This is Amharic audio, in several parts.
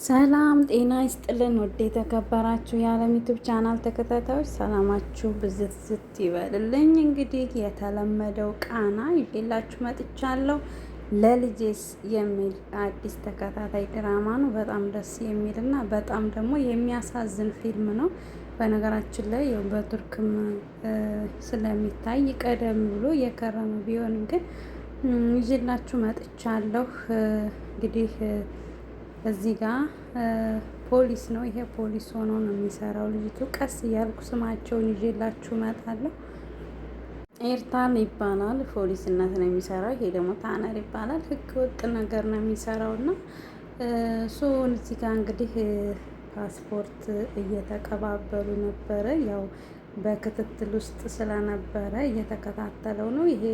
ሰላም ጤና ይስጥልን። ወደ የተከበራችሁ የዓለም ዩቱብ ቻናል ተከታታዮች ሰላማችሁ ብዝት ዝት ይበልልኝ። እንግዲህ የተለመደው ቃና ይዤላችሁ መጥቻለሁ። ለልጄስ የሚል አዲስ ተከታታይ ድራማ ነው። በጣም ደስ የሚል እና በጣም ደግሞ የሚያሳዝን ፊልም ነው። በነገራችን ላይ በቱርክም ስለሚታይ ቀደም ብሎ የከረመ ቢሆንም ግን ይዤላችሁ መጥቻለሁ። እንግዲህ እዚህ ጋር ፖሊስ ነው። ይሄ ፖሊስ ሆኖ ነው የሚሰራው። ልጅቱ ቀስ እያልኩ ስማቸውን ይዤላችሁ እመጣለሁ። ኤርታን ይባላል፣ ፖሊስነት ነው የሚሰራው። ይሄ ደግሞ ታነር ይባላል፣ ህገ ወጥ ነገር ነው የሚሰራው እና እዚህ ጋር እንግዲህ ፓስፖርት እየተቀባበሉ ነበረ። ያው በክትትል ውስጥ ስለነበረ እየተከታተለው ነው። ይሄ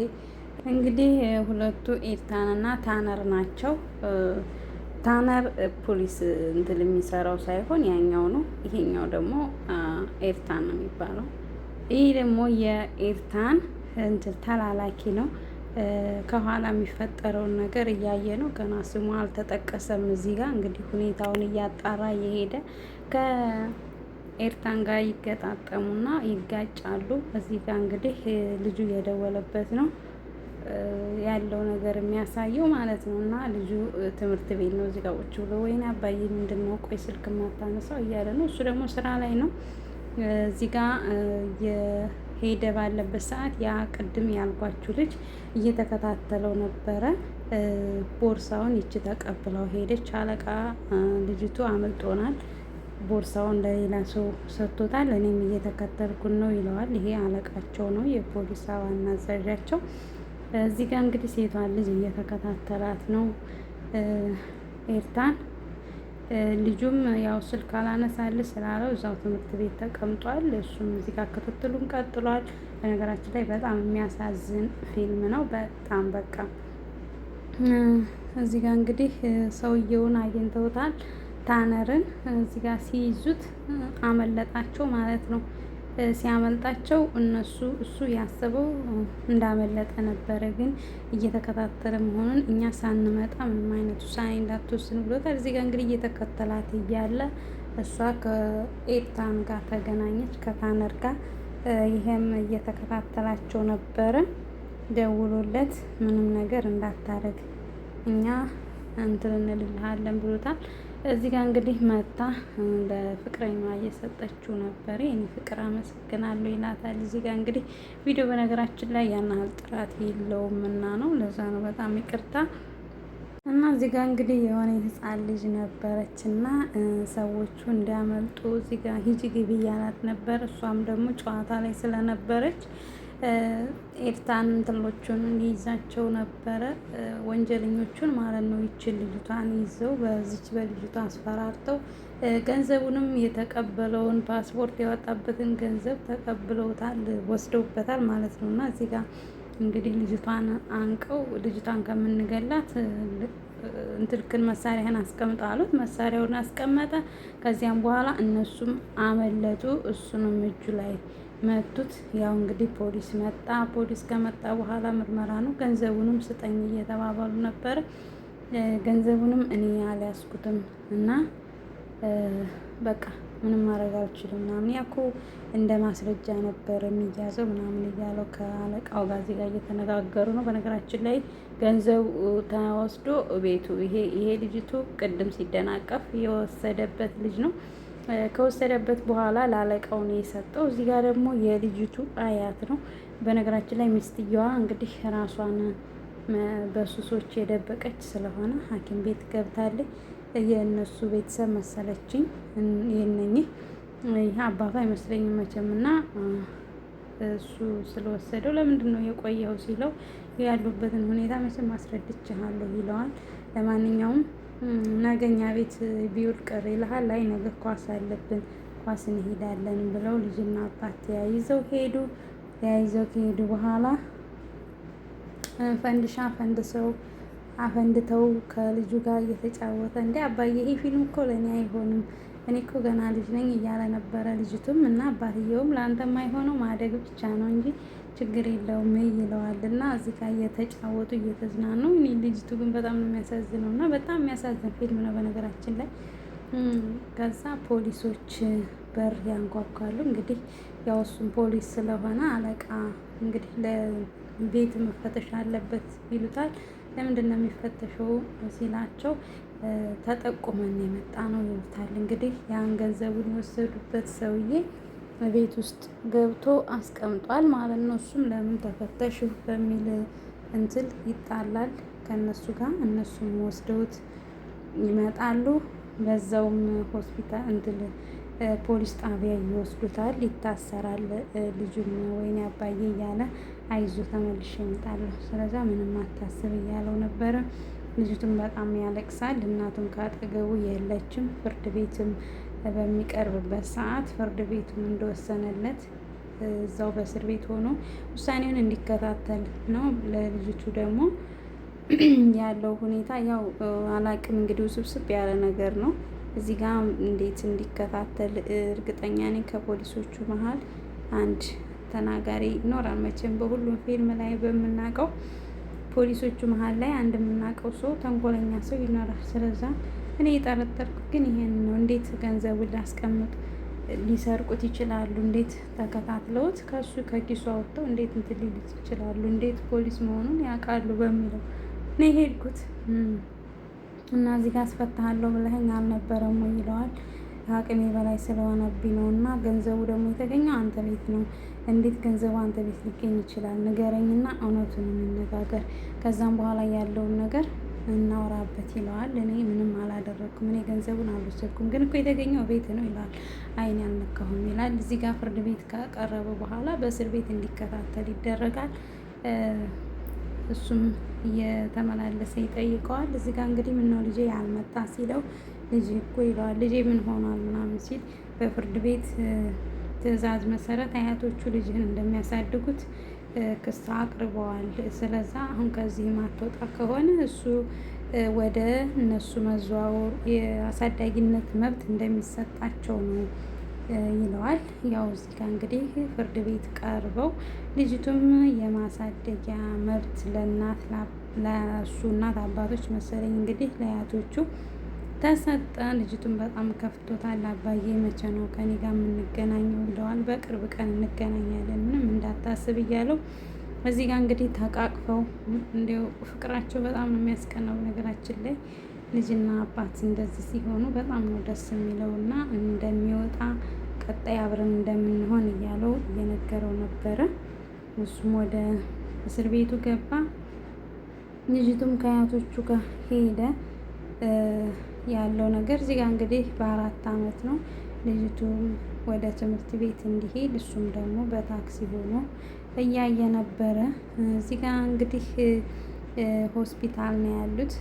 እንግዲህ ሁለቱ ኤርታን እና ታነር ናቸው። ታነር ፖሊስ እንትን የሚሰራው ሳይሆን ያኛው ነው። ይሄኛው ደግሞ ኤርታን ነው የሚባለው። ይህ ደግሞ የኤርታን እንትን ተላላኪ ነው። ከኋላ የሚፈጠረውን ነገር እያየ ነው። ገና ስሙ አልተጠቀሰም። እዚህ ጋር እንግዲህ ሁኔታውን እያጣራ እየሄደ ከኤርታን ጋር ይገጣጠሙና ይጋጫሉ። እዚህ ጋር እንግዲህ ልጁ እየደወለበት ነው ያለው ነገር የሚያሳየው ማለት ነው። እና ልጁ ትምህርት ቤት ነው። እዚህ ጋር ቁጭ ብሎ ወይኔ አባዬ ምንድን ነው ቆይ ስልክ ማታነሳው እያለ ነው። እሱ ደግሞ ስራ ላይ ነው። እዚህ ጋር የሄደ ባለበት ሰዓት ያ ቅድም ያልኳችሁ ልጅ እየተከታተለው ነበረ። ቦርሳውን ይቺ ተቀብለው ሄደች። አለቃ ልጅቱ አመልጦናል፣ ቦርሳውን ለሌላ ሰው ሰጥቶታል፣ እኔም እየተከተልኩን ነው ይለዋል። ይሄ አለቃቸው ነው፣ የፖሊስ ዋና አዛዣቸው። እዚህ ጋር እንግዲህ ሴቷን ልጅ እየተከታተላት ነው ኤርታን። ልጁም ያው ስልክ አላነሳልህ ስላለው እዛው ትምህርት ቤት ተቀምጧል። እሱም እዚህ ጋር ክትትሉን ቀጥሏል። በነገራችን ላይ በጣም የሚያሳዝን ፊልም ነው። በጣም በቃ እዚህ ጋር እንግዲህ ሰውየውን አግኝተውታል፣ ታነርን። እዚህ ጋር ሲይዙት አመለጣቸው ማለት ነው። ሲያመልጣቸው እሱ ያሰበው እንዳመለጠ ነበረ፣ ግን እየተከታተለ መሆኑን እኛ ሳንመጣ ምንም አይነት ውሳኔ እንዳትወስን ብሎታል። እዚህ ጋር እንግዲህ እየተከተላት እያለ እሷ ከኤርታን ጋር ተገናኘች፣ ከታነር ጋር። ይሄም እየተከታተላቸው ነበረ። ደውሎለት ምንም ነገር እንዳታረግ እኛ እንትን እንልልሃለን ብሎታል። እዚህ ጋር እንግዲህ መታ ለፍቅረኛዋ እየሰጠችው ነበር። የኔ ፍቅር አመሰግናለሁ ይላታል። እዚህ ጋር እንግዲህ ቪዲዮ በነገራችን ላይ ያን ያህል ጥራት የለውም እና ነው፣ ለዛ ነው በጣም ይቅርታ። እና እዚህ ጋር እንግዲህ የሆነ ህፃን ልጅ ነበረች እና ሰዎቹ እንዲያመልጡ እዚህ ጋር ሂጂ ግቢ እያላት ነበር። እሷም ደግሞ ጨዋታ ላይ ስለነበረች ኤርታን እንትሎቹን ሊይዛቸው ነበረ፣ ወንጀለኞቹን ማለት ነው። ይችን ልጅቷን ይዘው በዚች በልጅቷ አስፈራርተው ገንዘቡንም የተቀበለውን ፓስፖርት ያወጣበትን ገንዘብ ተቀብለውታል፣ ወስደውበታል ማለት ነው። እና እዚህ ጋር እንግዲህ ልጅቷን አንቀው ልጅቷን ከምንገላት እንትልክን መሳሪያህን አስቀምጠ አሉት። መሳሪያውን አስቀመጠ። ከዚያም በኋላ እነሱም አመለጡ። እሱንም እጁ ላይ መቱት። ያው እንግዲህ ፖሊስ መጣ። ፖሊስ ከመጣ በኋላ ምርመራ ነው። ገንዘቡንም ስጠኝ እየተባባሉ ነበር። ገንዘቡንም እኔ አልያዝኩትም እና በቃ ምንም ማድረግ አልችልም ምናምን፣ ያኮ እንደ ማስረጃ ነበር የሚያዘው ምናምን እያለው ከአለቃው ጋር እዚህ ጋር እየተነጋገሩ ነው። በነገራችን ላይ ገንዘቡ ተወስዶ ቤቱ ይሄ ልጅቱ ቅድም ሲደናቀፍ የወሰደበት ልጅ ነው። ከወሰደበት በኋላ ለአለቃው ነው የሰጠው። እዚህ ጋር ደግሞ የልጅቱ አያት ነው። በነገራችን ላይ ሚስትየዋ እንግዲህ ራሷን በሱሶች የደበቀች ስለሆነ ሐኪም ቤት ገብታለች። የእነሱ ቤተሰብ መሰለችኝ የነኝህ ይህ አባቷ አይመስለኝም መቼም። እና እሱ ስለወሰደው ለምንድን ነው የቆየው ሲለው ያሉበትን ሁኔታ መቼም አስረድቼሃለሁ ይለዋል። ለማንኛውም ነገኛ ቤት ቢውል ቅር ይልሃል። ላይ ነገ ኳስ አለብን ኳስ እንሄዳለን ብለው ልጅና አባት ተያይዘው ሄዱ። ተያይዘው ከሄዱ በኋላ ፈንድሻ ፈንድሰው አፈንድተው ከልጁ ጋር እየተጫወተ እንደ አባዬ ይሄ ፊልም እኮ ለእኔ አይሆንም፣ እኔ እኮ ገና ልጅ ነኝ እያለ ነበረ ልጅቱም። እና አባትየውም ለአንተም አይሆነው ማደግ ብቻ ነው እንጂ ችግር የለውም ይለዋል። እና እዚህ ጋር እየተጫወቱ እየተዝናኑ፣ እኔ ልጅቱ ግን በጣም ነው የሚያሳዝነው እና በጣም የሚያሳዝን ፊልም ነው በነገራችን ላይ። ከዛ ፖሊሶች በር ያንኳኳሉ። እንግዲህ ያው እሱም ፖሊስ ስለሆነ አለቃ እንግዲህ ለቤት መፈተሽ አለበት ይሉታል። ለምንድን ነው የሚፈተሸው ሲላቸው ተጠቁመን የመጣ ነው ይሉታል። እንግዲህ ያን ገንዘቡን የወሰዱበት ሰውዬ ቤት ውስጥ ገብቶ አስቀምጧል ማለት ነው። እሱም ለምን ተፈተሹ በሚል እንትን ይጣላል ከእነሱ ጋር። እነሱም ወስደውት ይመጣሉ። በዛውም ሆስፒታል እንትን ፖሊስ ጣቢያ ይወስዱታል። ይታሰራል። ልጁም ወይኔ አባዬ እያለ አይዞ ተመልሼ እመጣለሁ፣ ስለዛ ምንም አታስብ እያለው ነበረ። ልጅቱም በጣም ያለቅሳል። እናቱም ካጠገቡ የለችም። ፍርድ ቤትም በሚቀርብበት ሰዓት ፍርድ ቤቱም እንደወሰነለት እዛው በእስር ቤት ሆኖ ውሳኔውን እንዲከታተል ነው። ለልጅቱ ደግሞ ያለው ሁኔታ ያው አላቅም እንግዲህ ውስብስብ ያለ ነገር ነው። እዚህ ጋር እንዴት እንዲከታተል እርግጠኛ ነኝ። ከፖሊሶቹ መሀል አንድ ተናጋሪ ይኖራል። መቼም በሁሉም ፊልም ላይ በምናውቀው ፖሊሶቹ መሀል ላይ አንድ የምናውቀው ሰው ተንኮለኛ ሰው ይኖራል። ስለዛ እኔ የጠረጠርኩት ግን ይሄን ነው። እንዴት ገንዘቡን ሊያስቀምጡ ሊሰርቁት ይችላሉ? እንዴት ተከታትለውት ከሱ ከኪሱ አወጥተው እንዴት እንትን ሊሉት ይችላሉ? እንዴት ፖሊስ መሆኑን ያውቃሉ በሚለው ነው የሄድኩት። እና እዚህ ጋር አስፈታሃለሁ ብለኸኝ አልነበረም ወይ ይለዋል። ከአቅሜ በላይ ስለሆነብኝ ነው እና ገንዘቡ ደግሞ የተገኘው አንተ ቤት ነው። እንዴት ገንዘቡ አንተ ቤት ሊገኝ ይችላል? ንገረኝና እውነቱን እንነጋገር፣ ከዛም በኋላ ያለውን ነገር እናወራበት ይለዋል። እኔ ምንም አላደረግኩም፣ እኔ ገንዘቡን አልወሰድኩም፣ ግን እኮ የተገኘው ቤት ነው ይለዋል። አይን ያልነካሁም ይላል። እዚህ ጋር ፍርድ ቤት ከቀረበ በኋላ በእስር ቤት እንዲከታተል ይደረጋል። እሱም እየተመላለሰ ይጠይቀዋል። እዚህ ጋር እንግዲህ ምነው ልጄ ያልመጣ ሲለው ልጅ እኮ ይለዋል። ልጄ ምን ሆኗል ምናምን ሲል በፍርድ ቤት ትዕዛዝ መሰረት አያቶቹ ልጅህን እንደሚያሳድጉት ክስ አቅርበዋል። ስለዛ አሁን ከዚህ ማትወጣ ከሆነ እሱ ወደ እነሱ መዘዋወር የአሳዳጊነት መብት እንደሚሰጣቸው ነው ይለዋል። ያው እዚህ ጋር እንግዲህ ፍርድ ቤት ቀርበው ልጅቱም የማሳደጊያ መብት ለእሱ እናት አባቶች መሰለኝ እንግዲህ ለአያቶቹ ተሰጠ። ልጅቱም በጣም ከፍቶታል። አባዬ መቼ ነው ከኔ ጋር የምንገናኘው ይለዋል። በቅርብ ቀን እንገናኛለን፣ ምንም እንዳታስብ እያለው እዚህ ጋር እንግዲህ ተቃቅፈው እንዲያው ፍቅራቸው በጣም ነው የሚያስቀናው። ነገራችን ላይ ልጅና አባት እንደዚህ ሲሆኑ በጣም ነው ደስ የሚለው እና እንደሚወጣ ቀጣይ አብረን እንደምንሆን እያለው እየነገረው ነበረ። እሱም ወደ እስር ቤቱ ገባ። ልጅቱም ከአያቶቹ ጋር ሄደ። ያለው ነገር እዚህ ጋር እንግዲህ በ4 አመት ነው ልጅቱ ወደ ትምህርት ቤት እንዲሄድ እሱም ደግሞ በታክሲ ሆኖ እያየ ነበረ። እዚህ ጋር እንግዲህ ሆስፒታል ነው ያሉት።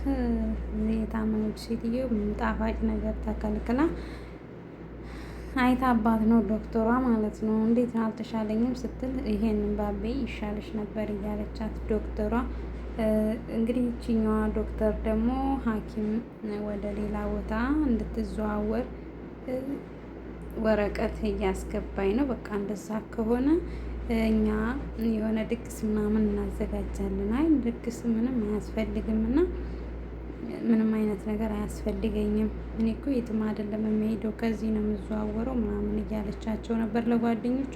የታመመች ሴትዮ ጣፋጭ ነገር ተከልክላ አይታባት ነው ዶክተሯ ማለት ነው። እንዴት አልተሻለኝም ስትል ይሄንን ባቤ ይሻለሽ ነበር እያለቻት ዶክተሯ እንግዲህ ይችኛዋ ዶክተር ደግሞ ሐኪም ወደ ሌላ ቦታ እንድትዘዋወር ወረቀት እያስገባኝ ነው። በቃ እንደዛ ከሆነ እኛ የሆነ ድግስ ምናምን እናዘጋጃለን። አይ ድግስ ምንም አያስፈልግም እና ምንም አይነት ነገር አያስፈልገኝም፣ እኔ እኮ የትም አይደለም የሚሄደው ከዚህ ነው የምዘዋወረው ምናምን እያለቻቸው ነበር ለጓደኞቿ።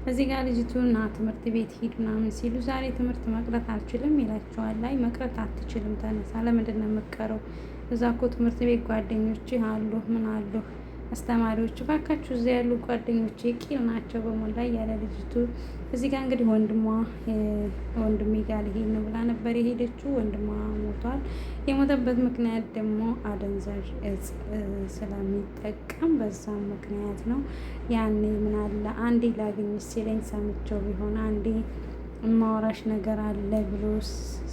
እዚህ ጋር ልጅቱና ትምህርት ቤት ሂድ ምናምን ሲሉ ዛሬ ትምህርት መቅረት አልችልም ይላቸዋል። ላይ መቅረት አትችልም፣ ተነሳ፣ ለምንድን ነው የምትቀረው? እዛ እኮ ትምህርት ቤት ጓደኞች አሉ፣ ምን አሉ አስተማሪዎች፣ ባካችሁ እዚያ ያሉ ጓደኞች ቂል ናቸው በሞላ እያለ ልጅቱ እዚህ ጋር እንግዲህ ወንድሜ ጋር ልሄድ ነው ብላ ነበር የሄደችው። ወንድሟ ሞቷል። የሞተበት ምክንያት ደግሞ አደንዛዥ እጽ ስለሚጠቀም በዛ ምክንያት ነው። ያኔ ምን አለ አንዴ ላገኝ ሲለኝ ሰምቼው ቢሆን አንዴ ማወራሽ ነገር አለ ብሎ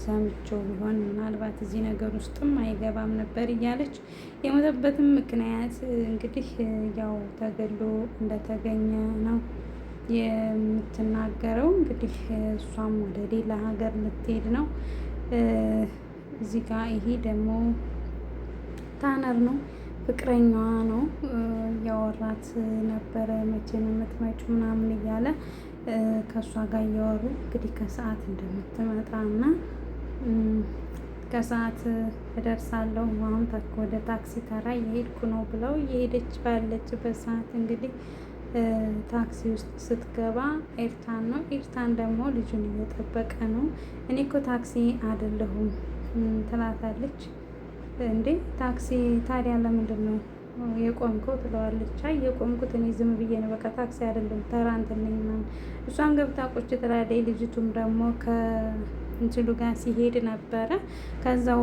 ሰምቼው ቢሆን ምናልባት እዚህ ነገር ውስጥም አይገባም ነበር እያለች የሞተበትም ምክንያት እንግዲህ ያው ተገሎ እንደተገኘ ነው የምትናገረው። እንግዲህ እሷም ወደ ሌላ ሀገር ልትሄድ ነው። እዚህ ጋር ይሄ ደግሞ ታነር ነው፣ ፍቅረኛዋ ነው። እያወራት ነበረ መቼ ነው የምትመጪው ምናምን እያለ ከእሷ ጋር እያወሩ እንግዲህ ከሰዓት እንደምትመጣ እና ከሰዓት እደርሳለሁ አሁን ወደ ታክሲ ተራ እየሄድኩ ነው ብለው እየሄደች ባለችበት ሰዓት እንግዲህ ታክሲ ውስጥ ስትገባ ኤርታን ነው። ኤርታን ደግሞ ልጁን እየጠበቀ ነው። እኔ እኮ ታክሲ አይደለሁም ትላታለች። እንዴ ታክሲ ታዲያ ለምንድን ነው የቆምከው? ትለዋለች። አይ የቆምኩት እኔ ዝም ብዬ ነው፣ በቃ ታክሲ አይደለም ተራ እንትን ነኝ ምናምን። እሷም ገብታ ቁጭ ትላለች። ልጅቱም ደግሞ ከእንትሉ ጋር ሲሄድ ነበረ ከዛው